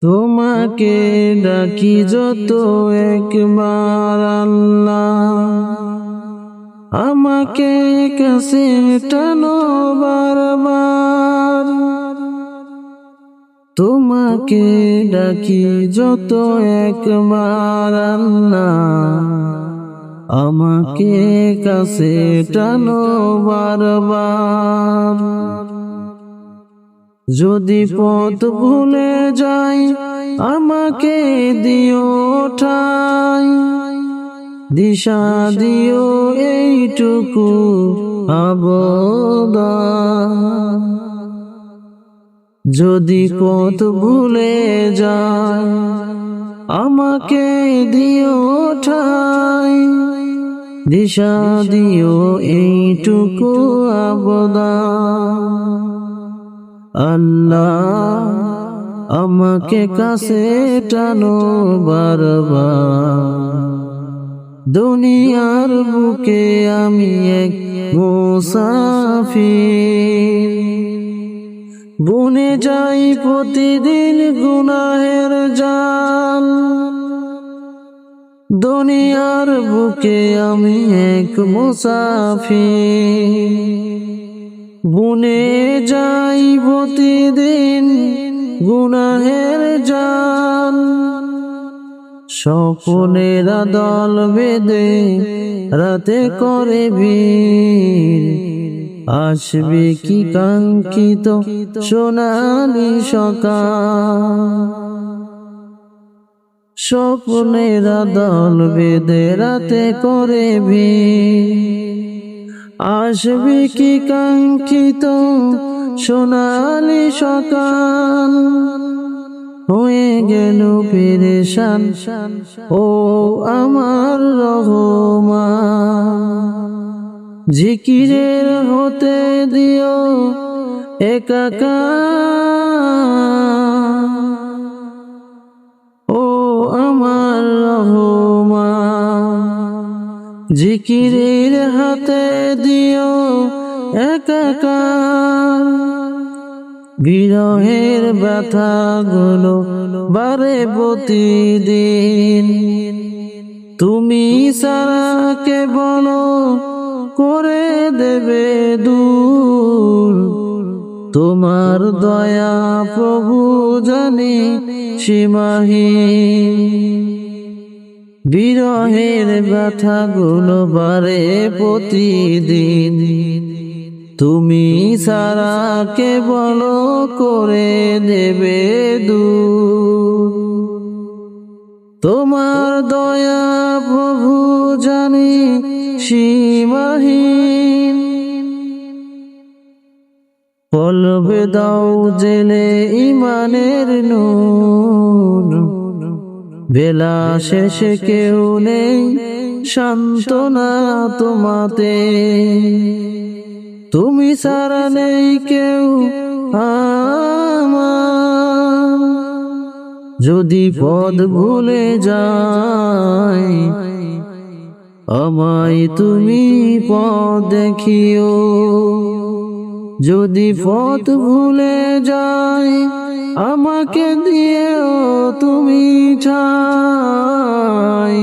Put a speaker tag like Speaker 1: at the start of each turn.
Speaker 1: তোমাকে ডাকি যত একবার আল্লাহ, আমাকে কাছে টানো বারবার। তোমাকে ডাকি যত একবার আল্লাহ, আমাকে কাছে টানো বারবার। যদি পথ ভুলে যাই আমাকে দিও ঠাই, দিশা দিও এইটুকু আবদান। যদি পথ ভুলে যাই আমাকে দিও ঠাই, দিশা দিও এইটুকু আবদান। আল্লাহ আমাকে কাছে টানো বারবার। দুনিয়ার বুকে আমি এক মুসাফির, বুনে যাই প্রতিদিন গুনাহের জাল। দুনিয়ার বুকে আমি এক মুসাফির, বুনে যাই প্রতিদিন গুনাহের জাল। স্বপ্নেরা দল বেঁধে রাতে করে ভিড়, আসবে কি কাঙ্ক্ষিত সোনালি সকাল। স্বপ্নেরা দল বেঁধে রাতে করে ভিড়, আসবে কি কাঙ্ক্ষিত সোনালি সকাল। হয়ে গেল পেরেশান ও আমার রহমান, জিকিরের হতে দিও একাকার। ও আমার রহমান, জিকিরের হাতে দিও একাকার। বিরহের ব্যথা গুলো বারে প্রতিদিন, তুমি সারা কে বলো করে দেবে দূর। তোমার দয়া প্রভু জানি সীমাহীন। বিরহের ব্যথা গুলো বারে প্রতিদিন, তুমি সারা কে বলো করে দেবে দূর। তোমার দয়া প্রভু জানি সীমাহীন। পলবে দাও জেলে ইমানের নূর, বেলা শেষে কেউ নেই সান্ত্বনা তোমাতে। তুমি সারা নেই কেউ আমার, যদি পথ ভুলে যাই আমায় তুমি পথ দেখিও। যদি পথ ভুলে যাই আমাকে দিও তুমি ছাই।